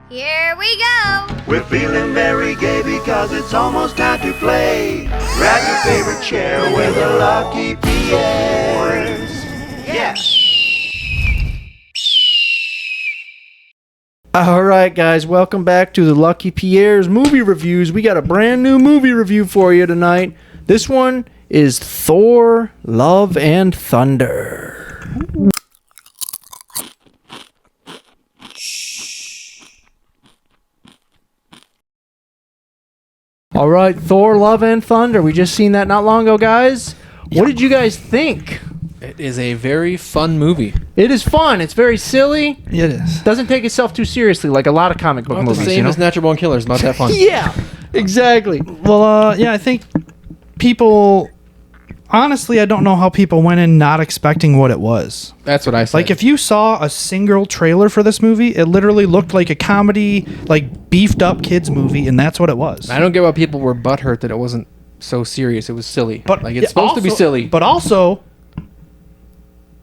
Here we go! We're feeling very gay because it's almost time to play. Grab your favorite chair with the lucky Pierres. Yeah! Alright guys, welcome back to the Lucky Pierres movie reviews. We got a brand new movie review for you tonight. This one is Thor, Love and Thunder. Alright, Thor, Love and Thunder. We just seen that not long ago, guys. What did you guys think? It is a very fun movie. It is fun. It's very silly. It is. Doesn't take itself too seriously like a lot of comic book Not movies. the same you know? as Natural Born Killers. Not that fun. Yeah, exactly. Well, yeah, I think people... Honestly, I don't know how people went in not expecting what it was. That's what I said. Like, if you saw a single trailer for this movie, it literally looked like a comedy, like, beefed-up kids movie, and that's what it was. I don't get why people were butthurt that it wasn't so serious. It was silly. But like, it's yeah, supposed to be also- silly. But also...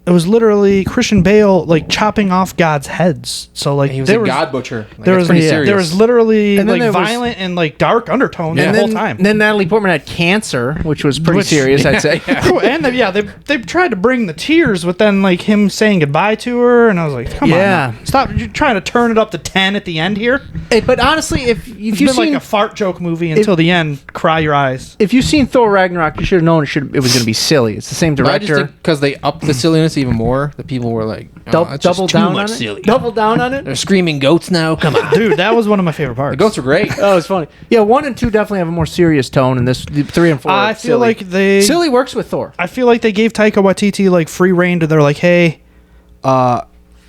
It was literally Christian Bale, like, chopping off God's heads. So, like, he was a god butcher. Like, there it's was pretty serious. There was literally And then like there was- violent and like dark undertones Yeah. the whole then, time. Then Natalie Portman had cancer, which was pretty serious, I'd say. And they tried to bring the tears, but then like him saying goodbye to her, and I was like, come on, now. Stop! You're trying to turn it up to 10 at the end here. Hey, but honestly, if It's you've been seen like a fart joke movie until the end. Cry your eyes. if you've seen Thor Ragnarok, you should have known it was going to be silly. It's the same But I just director. think because they upped the silliness even more, the people were like, oh, that's just Double too down much on it. silly. Double down on it. They're screaming goats now. Come on. Dude, that was one of my favorite parts. The goats are great. Oh, it's funny. Yeah, 1 and 2 definitely have a more serious tone, and this 3 and 4. I are feel silly. like they. silly works with Thor. I feel like they gave Taika Waititi like free reign to. They're like, hey,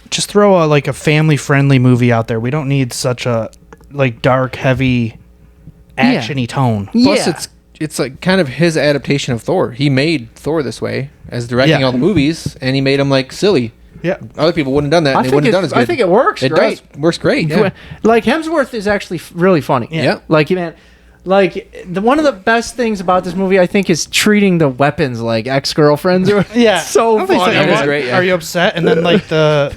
just throw a family friendly movie out there. We don't need such a like dark, heavy, actiony tone. Plus, Yeah. it's like kind of his adaptation of Thor. He made Thor this way as directing Yeah. all the movies, and he made them like silly. Yeah. Other people wouldn't have done that. I And they think wouldn't have done as good. I think it works. It great. does works great. Yeah. Like Hemsworth is actually really funny. Yeah. Like man, like one of the best things about this movie, I think, is treating the weapons like ex-girlfriends. Yeah, so Nobody's funny. like, That is "What? great, yeah." Are you upset? And then like the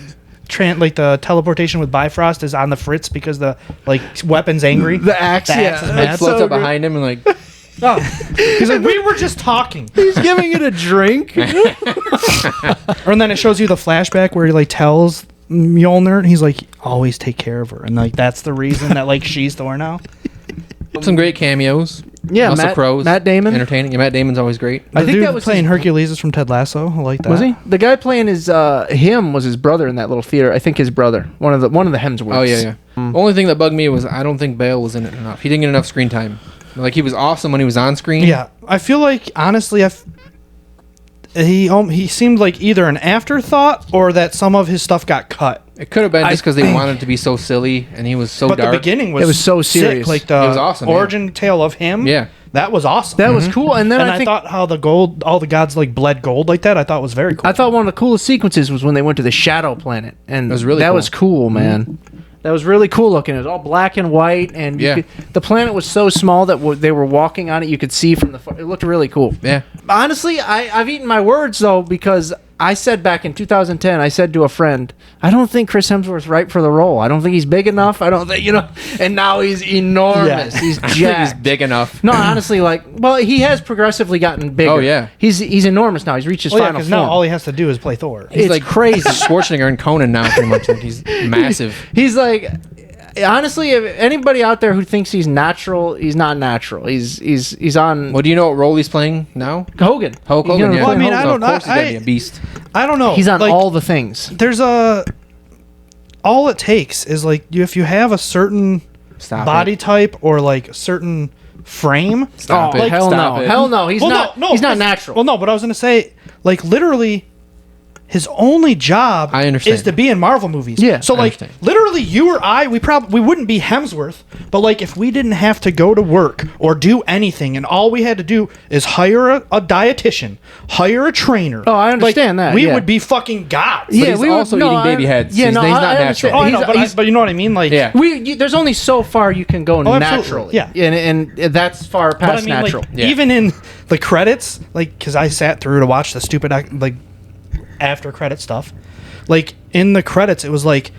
teleportation with Bifrost is on the fritz because the like weapon's angry. The axe, The yeah. axe is Like mad. floats so up good. behind him and like Oh. He's like, we were just talking. He's giving it a drink. And then it shows you the flashback where he like tells Mjolnir, and he's like, always take care of her, and like that's the reason that like she's Thor now. some great cameos. Yeah, Russell Matt- Crowe's Matt Damon. entertaining. Yeah, Matt Damon's always great. I The think dude that was playing his- Hercules is from Ted Lasso. I like that. Was he? The guy playing his him was his brother in that little theater. I think his brother, one of the Hemsworths. Oh yeah, yeah. Only thing that bugged me was I don't think Bale was in it enough. He didn't get enough screen time. Like he was awesome when he was on screen. Yeah, I feel like honestly, he seemed like either an afterthought or that some of his stuff got cut. It could have been just because they think- wanted it to be so silly and he was so But dark. the beginning was It was so sick. serious. Like the It was awesome, yeah. origin tale of him. Yeah. that was awesome. That was cool. And then and I I think thought how all the gods like bled gold like that. I thought was very cool. I thought one of the coolest sequences was when they went to the Shadow Planet, and That was really that cool. was cool, man. That was really cool looking. It was all black and white, and Yeah. the planet was so small that they were walking on it. You could see from the. It looked really cool. Yeah. Honestly, I've eaten my words though, because I said back in 2010, I said to a friend, I don't think Chris Hemsworth's right for the role. I don't think he's big enough. I don't think and now he's enormous. Yeah. He's I think jacked. he's big enough. No, honestly, he has progressively gotten bigger. Oh, yeah. He's enormous now. He's reached his well, yeah, final because form. now all he has to do is play Thor. He's It's like crazy. Schwarzenegger and Conan now, pretty much. Like he's massive. He's like, honestly, if anybody out there who thinks he's natural, he's not natural. He's on Well, do you know what role he's playing now? Hogan. Hulk You Hogan. know, Yeah. Well, I mean, I So don't know. Of course he's gonna be a beast. I don't know. He's on like, all the things. There's all it takes is like if you have a certain Stop body it. type or like a certain frame. Stop Oh, it. hell Stop no. it. Hell no. He's Well, not. no, he's not it's- natural. Well, no, but I was gonna say, like, literally, his only job I understand. is to be in Marvel movies. Yeah, So I like, understand. literally, you or I, we wouldn't be Hemsworth, but like, if we didn't have to go to work or do anything, and all we had to do is hire a dietitian, hire a trainer. Oh, I understand that, We yeah. would be fucking gods. yeah, he's we also would, no, eating baby heads. Yeah, He's- no, he's not I understand. natural. Oh, I know, He's- but you know what I mean? Like, Yeah. there's only so far you can go absolutely, naturally. yeah. and that's far But past I mean, natural. like, Yeah. even in the credits, like, because I sat through to watch the stupid, like, after credit stuff. Like, in the credits, it was like,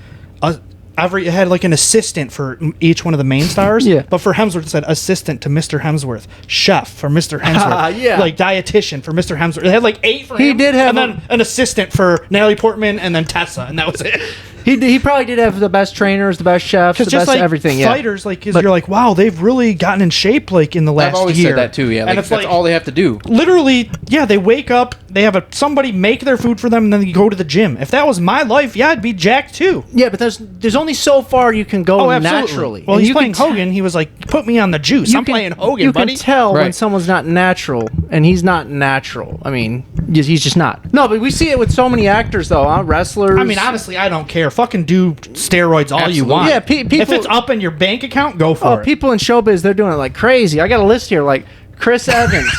it had like an assistant for each one of the main stars. Yeah. But for Hemsworth, it said assistant to Mr. Hemsworth, chef for Mr. Hemsworth, Yeah. like dietitian for Mr. Hemsworth. It had like 8 for He him. did have and then an assistant for Natalie Portman, and then Tessa, and that was it. He probably did have the best trainers, the best chefs, the Because just best like everything. fighters, like 'cause But- you're like, wow, they've really gotten in shape like in the last I've always year. said that too. Yeah, and like, it's that's like all they have to do. literally, yeah, they wake up, they have somebody make their food for them, and then they go to the gym. If that was my life, yeah, I'd be jacked too. Yeah, but there's only so far you can go naturally. Well, And he's you playing can t- Hogan. He was like, put me on the juice. I'm playing Hogan, you buddy. can tell when Right. someone's not natural, and he's not natural. I mean, he's just not. No, but we see it with so many actors, though, huh? Wrestlers. I mean, honestly, I don't care. Fucking do steroids all you Absolutely. want. Yeah, people- if it's up in your bank account, go for it. people in showbiz, they're doing it like crazy. I got a list here, like Chris Evans.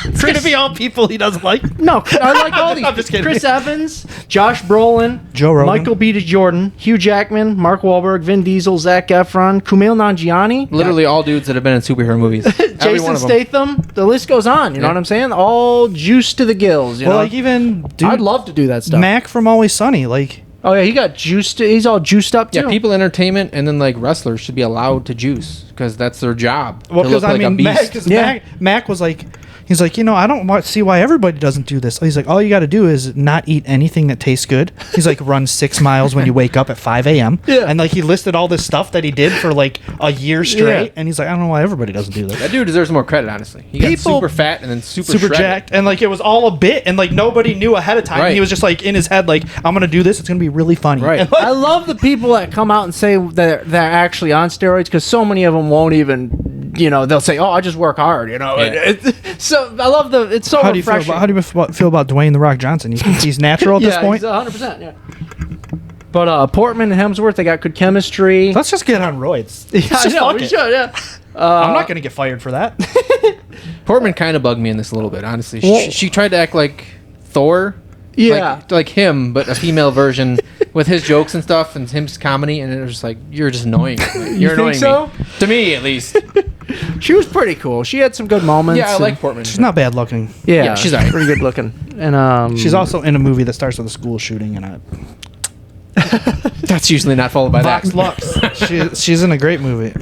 It's gonna be all people he doesn't like. No, I like all these. I'm just kidding. Chris Evans, Josh Brolin, Joe Rogan. Michael B. Jordan, Hugh Jackman, Mark Wahlberg, Vin Diesel, Zac Efron, Kumail Nanjiani, Literally all dudes that have been in superhero movies. Every one Jason of them. Statham. The list goes on. You know Yeah. what I'm saying? All juiced to the gills. You Well, know? like even dude, I'd love to do that stuff. Mac from Always Sunny. Like, Oh yeah, he got juiced. He's all juiced up too. Yeah, people in entertainment and then like wrestlers should be allowed to juice because that's their job. well, to because look I like a mean, beast. Yeah. Mac was like. He's like, I don't see why everybody doesn't do this. He's like, all you got to do is not eat anything that tastes good. He's like, run 6 miles when you wake up at 5 a.m. Yeah. And like, he listed all this stuff that he did for like a year straight. Yeah. And he's like, I don't know why everybody doesn't do That that. dude deserves more credit, honestly. He got People- super fat and then super Super shredded. jacked. And like, it was all a bit. And like, nobody knew ahead of time. Right. And he was just like, in his head, like, I'm going to do this. It's going to be really funny. Right. And, like, I love the people that come out and say that they're actually on steroids because so many of them won't even, they'll say, "Oh, I just work hard," Yeah. So I love it's so how do you feel refreshing. feel about Dwayne the Rock Johnson? He's natural at this point. He's 100%. Yeah. But Portman and Hemsworth, they got good chemistry. Let's just get on roids. Yeah, Let's I just know, fuck we it. should. Yeah. I'm not going to get fired for that. Portman kind of bugged me in this a little bit, honestly. Well- She tried to act like Thor. Yeah. Like him, but a female version with his jokes and stuff and him's comedy, and it was just like, you're just annoying. You're think annoying so? me. To me, at least. She was pretty cool. She had some good moments. Yeah, I and- like Portman. She's not bad looking. Yeah, Yeah, she's alright. pretty good looking. And She's also in a movie that starts with a school shooting and That's usually not followed by that. Vox Lux. She's in a great movie.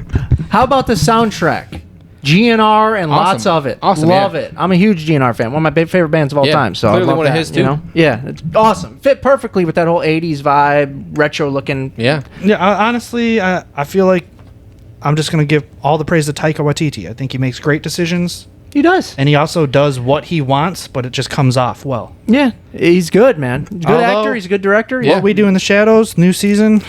How about the soundtrack? GNR and lots Awesome. of it. Awesome, Love yeah. it. I'm a huge GNR fan. One of my favorite bands of all Yeah, time. So I clearly love one of that, his, too. Yeah, it's awesome. Fit perfectly with that whole 80s vibe, retro looking. Yeah. Yeah, honestly, I feel like I'm just going to give all the praise to Taika Waititi. I think he makes great decisions, He does. and he also does what he wants, but it just comes off well. Yeah, he's good, man. He's a good Although- actor. He's a good director. Yeah. What We Do in the Shadows, new season,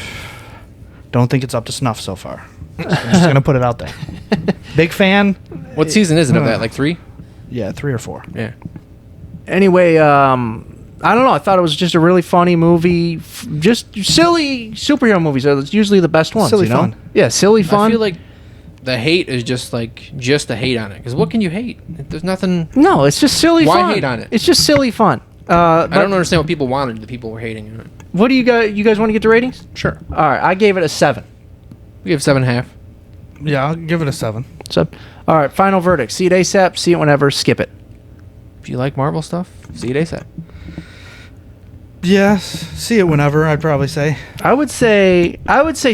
don't think it's up to snuff so far. I'm just going to put it out there. Big fan. What season is it of that? Like 3? Yeah, 3 or 4. Yeah. Anyway, I don't know. I thought it was just a really funny movie. Just silly superhero movies are usually the best ones. Silly you know? fun. Yeah, silly fun. I feel like the hate is just the hate on it. Because what can you hate? There's nothing. no, it's just silly Why fun. hate on it? It's just silly fun. I don't understand what people wanted. The people were hating on it. What do you guys? You guys want to get the ratings? Sure. All right, I gave it a 7. We have 7.5. Yeah, I'll give it a 7. So, all right, final verdict. See it ASAP. See it whenever. Skip it. If you like Marvel stuff, see it ASAP. Yes, see it whenever, I'd probably say. I would say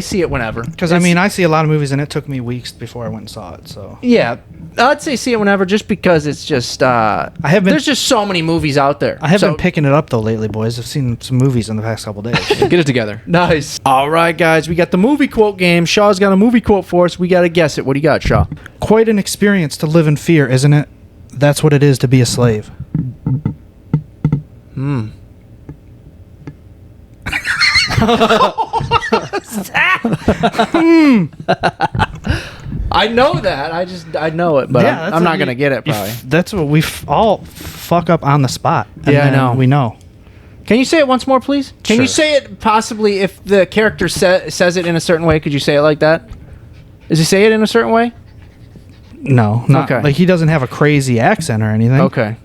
see it whenever. Because, I mean, I see a lot of movies, and it took me weeks before I went and saw it, so. Yeah, I'd say see it whenever, just because it's just. I have been- There's just so many movies out there. I have So- been picking it up, though, lately, boys. I've seen some movies in the past couple days. Get it together. Nice. All right, guys, we got the movie quote game. Shaw's got a movie quote for us. We got to guess it. What do you got, Shaw? Quite an experience to live in fear, isn't it? That's what it is to be a slave. I know that. I know it, but Yeah, that's I'm what not gonna get it. Probably. That's what we all fuck up on the spot. And Yeah, I then know. We know. Can you say it once more, please? Can you Sure. say it possibly if the character says it in a certain way? Could you say it like that? Does he say it in a certain way? No, not Okay. like he doesn't have a crazy accent or anything. Okay.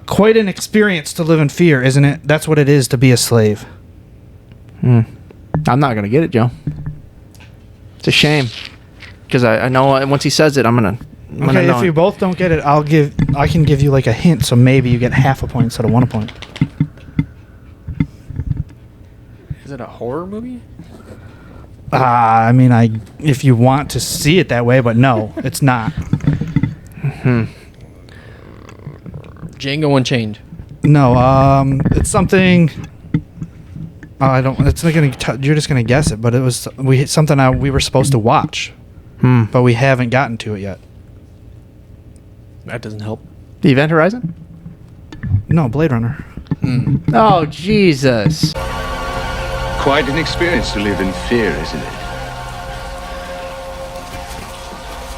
Quite an experience to live in fear, isn't it? That's what it is to be a slave. I'm not gonna get it, Joe. It's a shame because I know once he says it, I'm gonna Okay, know if you it. both don't get it, I can give you like a hint, so maybe you get half a point instead of 1 point. Is it a horror movie? I mean, if you want to see it that way, but no, it's not. Django Unchained. No, it's something. I don't. It's not gonna. You're just gonna guess it, but it was something we were supposed to watch, but we haven't gotten to it yet. That doesn't help. The Event Horizon? No, Blade Runner. Oh, Jesus. Quite an experience to live in fear, isn't it?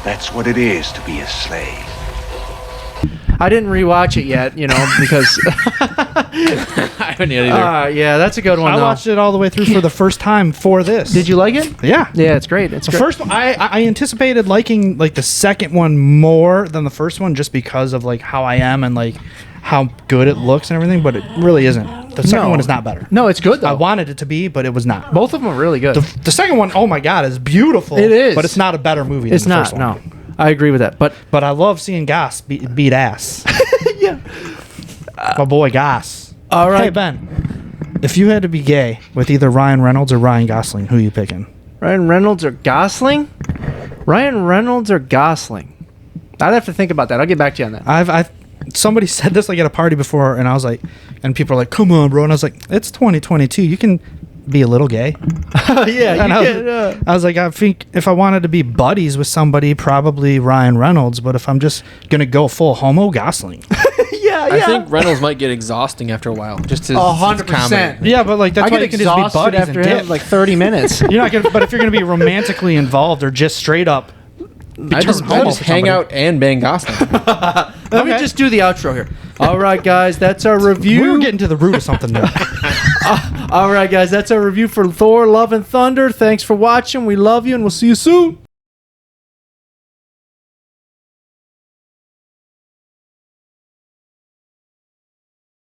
That's what it is to be a slave. I didn't rewatch it yet, because... I haven't yet either. Yeah, that's a good one, I though. watched it all the way through for the first time for this. Did you like it? Yeah. Yeah, it's great. It's The great. first one, I anticipated liking like the second one more than the first one, just because of like how I am and like how good it looks and everything. But it really isn't. The second one is not better. No, it's good, though. I wanted it to be, but it was not. Both of them are really good. The second one, oh my god, is beautiful. It is. but it's not a better movie. It's than the not, first one. no. I agree with that. But But I love seeing Goss beat ass. yeah. My boy Goss. All right. Hey Ben, if you had to be gay with either Ryan Reynolds or Ryan Gosling, who are you picking? Ryan Reynolds or Gosling? Ryan Reynolds or Gosling? I'd have to think about that. I'll get back to you on that. I've somebody said this like at a party before, and I was like, and people are like, "Come on, bro," and I was like, "It's 2022. You can be a little gay." Yeah, And I was like, I think if I wanted to be buddies with somebody, probably Ryan Reynolds. But if I'm just gonna go full homo, Gosling. I think Reynolds might get exhausting after a while. Just his 100%. comedy. Yeah, but like that's I why get they can just be exhausted buddies after and him dip. like 30 minutes. You're not gonna. But if you're gonna be romantically involved or just straight up, I just homo for hang somebody. out and bang Gosling. Let me just do the outro here. All right, guys, that's our review. we were getting to the root of something there. All right, guys, that's our review for Thor: Love and Thunder. Thanks for watching. We love you, and we'll see you soon.